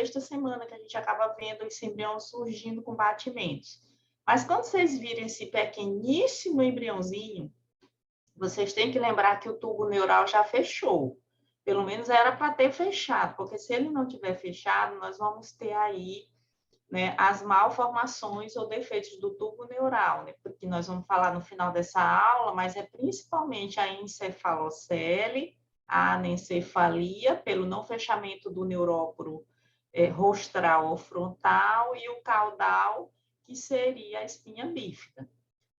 sexta semana que a gente acaba vendo esse embrião surgindo com batimentos. Mas quando vocês virem esse pequeníssimo embriãozinho, vocês têm que lembrar que o tubo neural já fechou. Pelo menos era para ter fechado, porque se ele não tiver fechado, nós vamos ter aí, né, as malformações ou defeitos do tubo neural, né, porque nós vamos falar no final dessa aula, mas é principalmente a encefalocele, a anencefalia, pelo não fechamento do neuróporo rostral ou frontal, e o caudal, que seria a espinha bífida.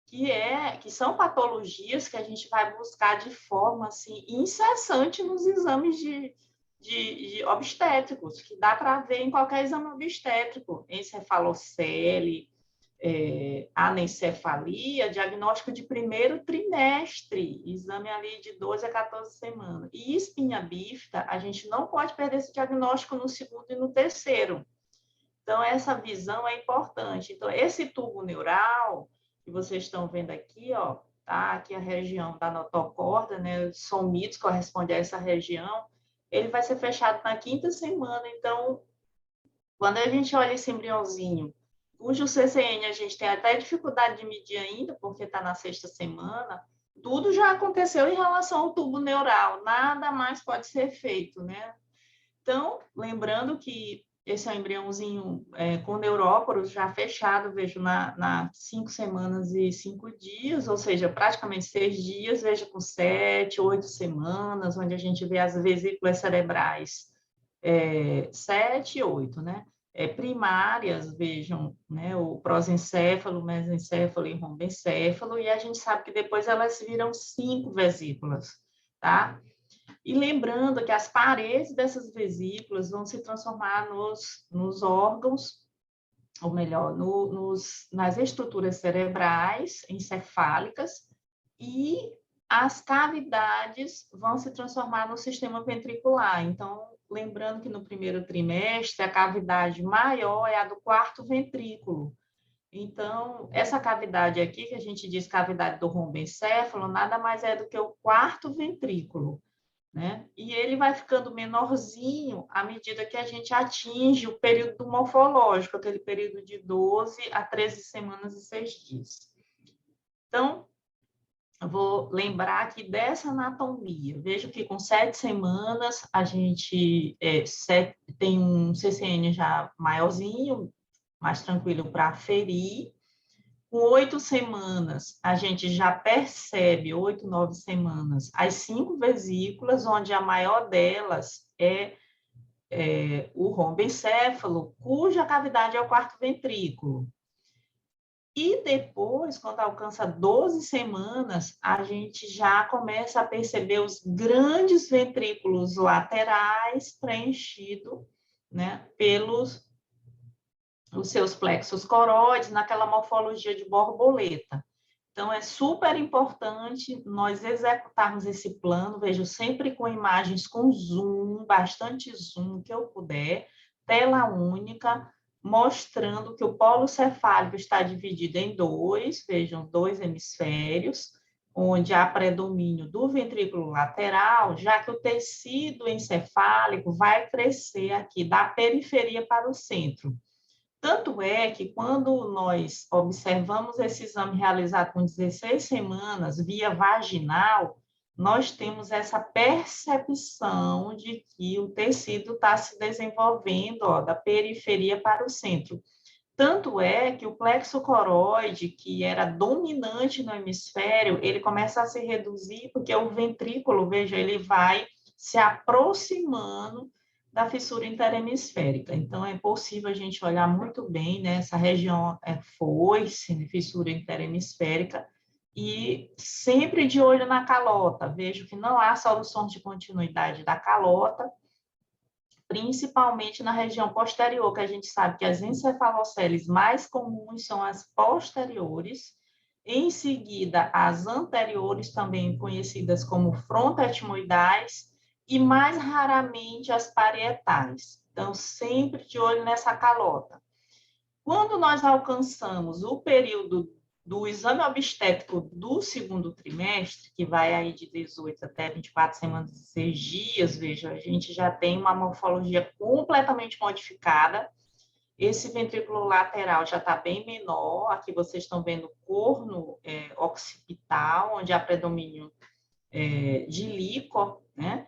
Que são patologias que a gente vai buscar de forma assim, incessante nos exames de obstétricos, que dá para ver em qualquer exame obstétrico, encefalocele, anencefalia, diagnóstico de primeiro trimestre, exame ali de 12 a 14 semanas. E espinha bífida, a gente não pode perder esse diagnóstico no segundo e no terceiro. Então, essa visão é importante. Então, esse tubo neural que vocês estão vendo aqui, ó, tá? Aqui a região da notocorda, né? O somitos corresponde a essa região. Ele vai ser fechado na quinta semana. Então, quando a gente olha esse embriãozinho, cujo CCN a gente tem até dificuldade de medir ainda, porque está na sexta semana, tudo já aconteceu em relação ao tubo neural. Nada mais pode ser feito, né? Então, lembrando que esse é um embriãozinho com neuróporos já fechado, vejo na 5 semanas e 5 dias, ou seja, praticamente 6 dias, vejo com 7, 8 semanas, onde a gente vê as vesículas cerebrais 7 e 8, né? Primárias, vejam, né, o prosencéfalo, mesencéfalo e rombencéfalo, e a gente sabe que depois elas viram 5 vesículas, tá? E lembrando que as paredes dessas vesículas vão se transformar nos órgãos, ou melhor, nas estruturas cerebrais encefálicas, e as cavidades vão se transformar no sistema ventricular. Então, lembrando que no primeiro trimestre, a cavidade maior é a do quarto ventrículo. Então, essa cavidade aqui, que a gente diz cavidade do rombencéfalo, nada mais é do que o quarto ventrículo, né? E ele vai ficando menorzinho à medida que a gente atinge o período morfológico, aquele período de 12 a 13 semanas e 6 dias. Então, eu vou lembrar aqui dessa anatomia. Vejo que com 7 semanas a gente tem um CCN já maiorzinho, mais tranquilo para aferir. Com 8 semanas, a gente já percebe, 8, 9 semanas, as 5 vesículas, onde a maior delas é o rombencéfalo, cuja cavidade é o quarto ventrículo. E depois, quando alcança 12 semanas, a gente já começa a perceber os grandes ventrículos laterais preenchidos, né, pelos os seus plexos coroides, naquela morfologia de borboleta. Então, é super importante nós executarmos esse plano, vejo sempre com imagens com zoom, bastante zoom que eu puder, tela única, mostrando que o polo cefálico está dividido em dois, vejam, 2 hemisférios, onde há predomínio do ventrículo lateral, já que o tecido encefálico vai crescer aqui da periferia para o centro. Tanto é que, quando nós observamos esse exame realizado com 16 semanas, via vaginal, nós temos essa percepção de que o tecido está se desenvolvendo da periferia para o centro. Tanto é que o plexo coroide, que era dominante no hemisfério, ele começa a se reduzir, porque o ventrículo, veja, ele vai se aproximando da fissura interhemisférica. Então, é possível a gente olhar muito bem, né? Essa região foice, né? Fissura interhemisférica, e sempre de olho na calota. Vejo que não há soluções de continuidade da calota, principalmente na região posterior, que a gente sabe que as encefaloceles mais comuns são as posteriores, em seguida as anteriores, também conhecidas como frontoetmoidais, e mais raramente as parietais. Então, sempre de olho nessa calota. Quando nós alcançamos o período do exame obstétrico do segundo trimestre, que vai aí de 18 até 24 semanas e 6 dias, veja, a gente já tem uma morfologia completamente modificada. Esse ventrículo lateral já está bem menor. Aqui vocês estão vendo o corno occipital, onde há predomínio de líquor, né?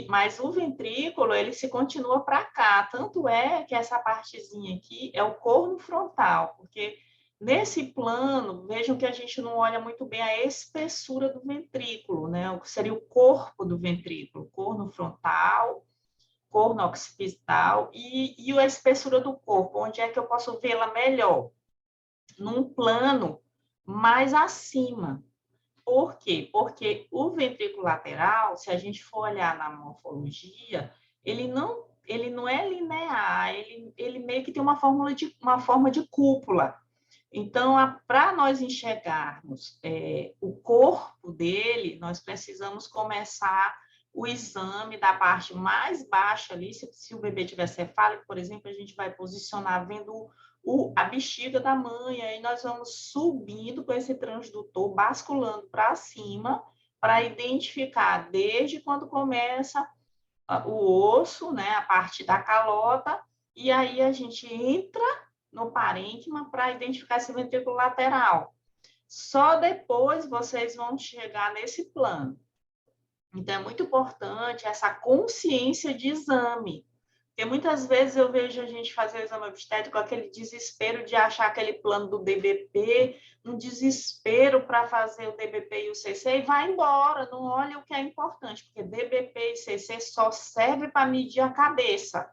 Mas o ventrículo, ele se continua para cá. Tanto é que essa partezinha aqui é o corno frontal, porque nesse plano, vejam que a gente não olha muito bem a espessura do ventrículo, né? O que seria o corpo do ventrículo, corno frontal, corno occipital e a espessura do corpo, onde é que eu posso vê-la melhor? Num plano mais acima. Por quê? Porque o ventrículo lateral, se a gente for olhar na morfologia, ele não é linear, ele meio que tem uma forma de cúpula. Então, para nós enxergarmos o corpo dele, nós precisamos começar o exame da parte mais baixa ali. Se o bebê tiver cefálico, por exemplo, a gente vai posicionar vendo a bexiga da mãe, aí nós vamos subindo com esse transdutor, basculando para cima, para identificar desde quando começa o osso, né, a parte da calota, e aí a gente entra no parênquima para identificar esse ventrículo lateral. Só depois vocês vão chegar nesse plano. Então, é muito importante essa consciência de exame. Porque muitas vezes eu vejo a gente fazer o exame obstétrico com aquele desespero de achar aquele plano do DBP, um desespero para fazer o DBP e o CC e vai embora, não olha o que é importante, porque DBP e CC só serve para medir a cabeça,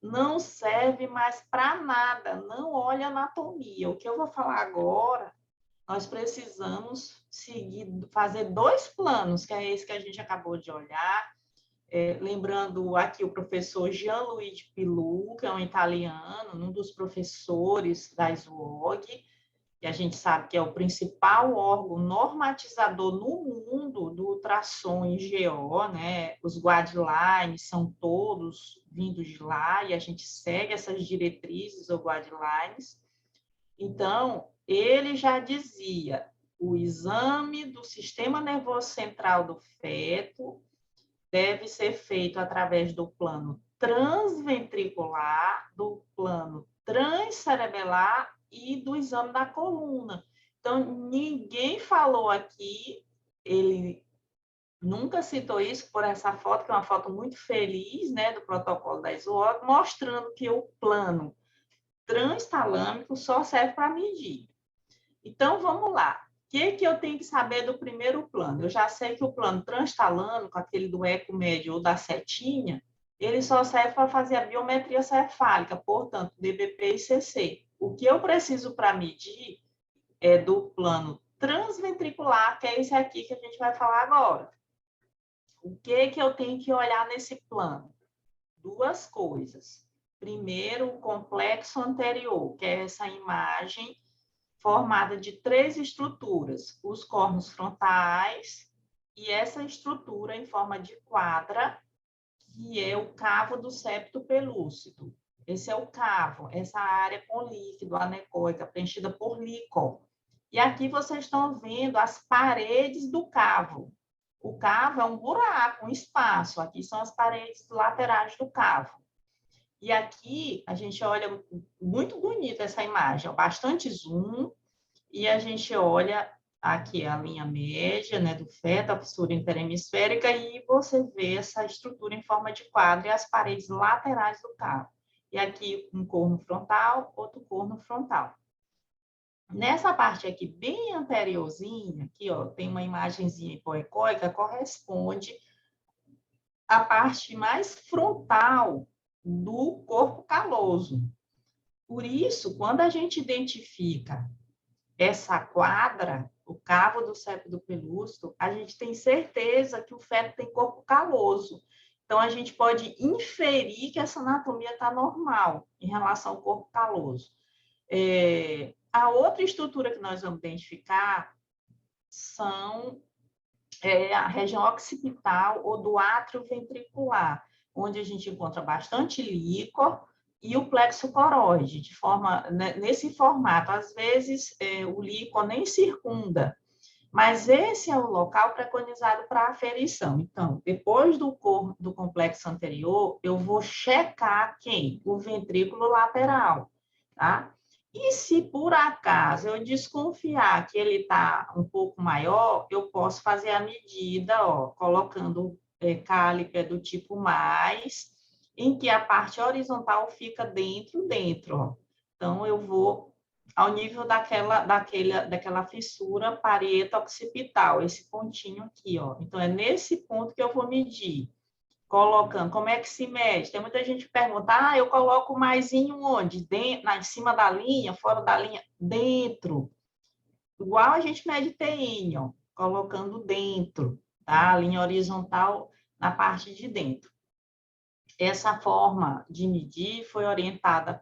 não serve mais para nada, não olha anatomia. O que eu vou falar agora, nós precisamos fazer 2 planos, que é esse que a gente acabou de olhar. Lembrando aqui o professor Gianluigi Pilu, que é um italiano, um dos professores da SWOG, que a gente sabe que é o principal órgão normatizador no mundo do ultrassom em GO, né? Os guidelines são todos vindos de lá e a gente segue essas diretrizes ou guidelines. Então, ele já dizia, o exame do sistema nervoso central do feto deve ser feito através do plano transventricular, do plano transcerebelar e do exame da coluna. Então, ninguém falou aqui, ele nunca citou isso por essa foto, que é uma foto muito feliz, né, do protocolo da SWOG, mostrando que o plano transtalâmico só serve para medir. Então, vamos lá. O que eu tenho que saber do primeiro plano? Eu já sei que o plano transtalâmico, aquele do eco médio ou da setinha, ele só serve para fazer a biometria cefálica, portanto, DBP e CC. O que eu preciso para medir é do plano transventricular, que é esse aqui que a gente vai falar agora. O que eu tenho que olhar nesse plano? 2 coisas. Primeiro, o complexo anterior, que é essa imagem formada de 3 estruturas, os cornos frontais e essa estrutura em forma de quadra, que é o cavo do septo pelúcido. Esse é o cavo, essa área com líquido anecoica, preenchida por líquor. E aqui vocês estão vendo as paredes do cavo. O cavo é um buraco, um espaço. Aqui são as paredes laterais do cavo. E aqui a gente olha muito bonita essa imagem, bastante zoom, e a gente olha aqui a linha média, né, do feto, a fissura interhemisférica, e você vê essa estrutura em forma de quadro e as paredes laterais do cavo. E aqui um corno frontal, outro corno frontal. Nessa parte aqui, bem anteriorzinha, aqui, ó, tem uma imagenzinha hipoecóica, corresponde à parte mais frontal do corpo caloso. Por isso, quando a gente identifica essa quadra, o cavo do septo do pelúcido, a gente tem certeza que o feto tem corpo caloso. Então, a gente pode inferir que essa anatomia está normal em relação ao corpo caloso. A outra estrutura que nós vamos identificar são a região occipital ou do átrio ventricular, onde a gente encontra bastante líquor, e o plexo coroide, nesse formato. Às vezes, o líquor nem circunda, mas esse é o local preconizado para aferição. Então, depois do complexo anterior, eu vou checar quem? O ventrículo lateral, tá? E se por acaso eu desconfiar que ele está um pouco maior, eu posso fazer a medida, ó, colocando cálipe do tipo mais, em que a parte horizontal fica dentro, ó. Então, eu vou ao nível daquela fissura parieto-occipital, esse pontinho aqui, ó. Então, é nesse ponto que eu vou medir, colocando. Como é que se mede? Tem muita gente que pergunta, eu coloco mais em onde? Dentro, em cima da linha, fora da linha? Dentro. Igual a gente mede TN, ó, colocando dentro, tá? A linha horizontal na parte de dentro. Essa forma de medir foi orientada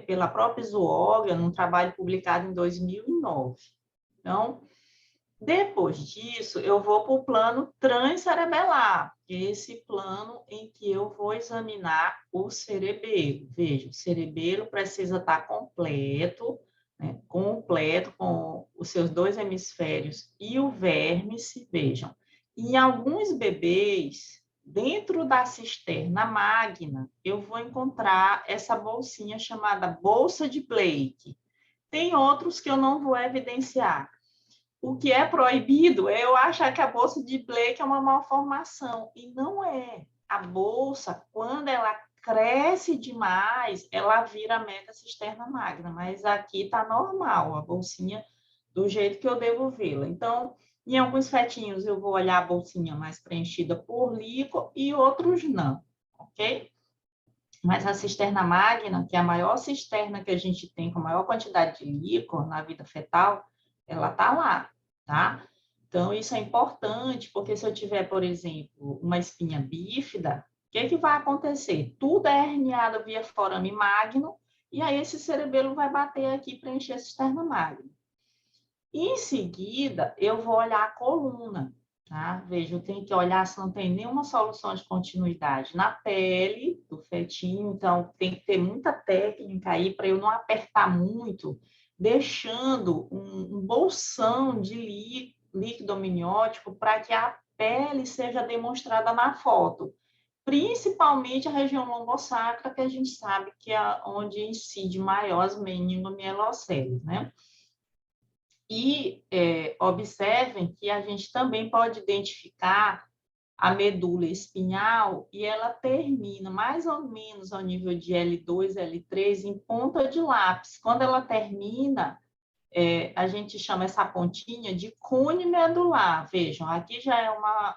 pela própria zoóloga, num trabalho publicado em 2009. Então, depois disso, eu vou para o plano transcerebelar, esse plano em que eu vou examinar o cerebelo. Veja, o cerebelo precisa estar completo, né, completo com os seus 2 hemisférios e o vérmice, vejam. Em alguns bebês, dentro da cisterna magna, eu vou encontrar essa bolsinha chamada bolsa de Blake. Tem outros que eu não vou evidenciar. O que é proibido é eu achar que a bolsa de Blake é uma malformação, e não é. A bolsa, quando ela cresce demais, ela vira metacisterna magna, mas aqui está normal, a bolsinha do jeito que eu devo vê-la. Então, em alguns fetinhos eu vou olhar a bolsinha mais preenchida por líquor e outros não, ok? Mas a cisterna magna, que é a maior cisterna que a gente tem com a maior quantidade de líquor na vida fetal, ela está lá, tá? Então, isso é importante, porque se eu tiver, por exemplo, uma espinha bífida, o que vai acontecer? Tudo é herniado via forame magno, e aí esse cerebelo vai bater aqui para encher a cisterna magna. Em seguida, eu vou olhar a coluna, tá? Veja, eu tenho que olhar se não tem nenhuma solução de continuidade na pele do fetinho, então tem que ter muita técnica aí para eu não apertar muito, deixando um bolsão de líquido amniótico para que a pele seja demonstrada na foto, principalmente a região lombosacra, que a gente sabe que é onde incide maior as meningomielocele, né? E observem que a gente também pode identificar a medula espinhal e ela termina mais ou menos ao nível de L2, L3 em ponta de lápis. Quando ela termina, a gente chama essa pontinha de cone medular. Vejam, aqui já é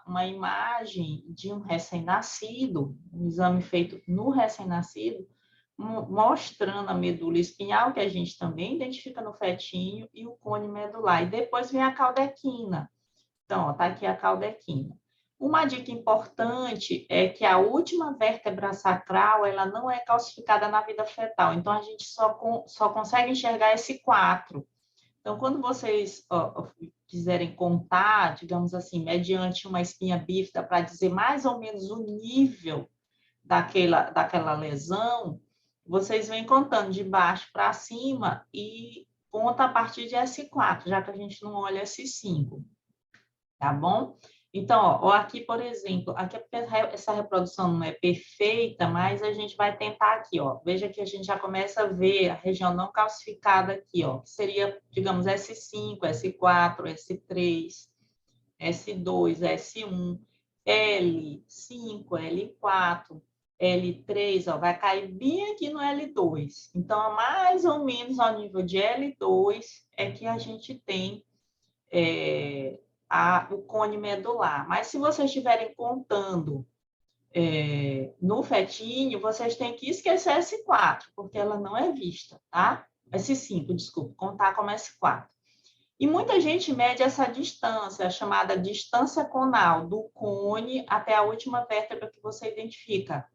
uma imagem de um recém-nascido, um exame feito no recém-nascido, mostrando a medula espinhal, que a gente também identifica no fetinho, e o cone medular. E depois vem a caudequina. Então, está aqui a caudequina. Uma dica importante é que a última vértebra sacral ela não é calcificada na vida fetal, então a gente só consegue enxergar esse 4. Então, quando vocês quiserem contar, digamos assim, mediante uma espinha bífida, para dizer mais ou menos o nível daquela lesão, vocês vêm contando de baixo para cima e conta a partir de S4, já que a gente não olha S5, tá bom? Então, ó, aqui, por exemplo, aqui essa reprodução não é perfeita, mas a gente vai tentar aqui, ó. Veja que a gente já começa a ver a região não calcificada aqui, ó, que seria, digamos, S5, S4, S3, S2, S1, L5, L4, L3, ó, vai cair bem aqui no L2. Então, mais ou menos ao nível de L2 é que a gente tem o cone medular. Mas se vocês estiverem contando no fetinho, vocês têm que esquecer S4, porque ela não é vista, tá? S5, desculpa, contar como S4. E muita gente mede essa distância, chamada distância conal, do cone até a última vértebra que você identifica.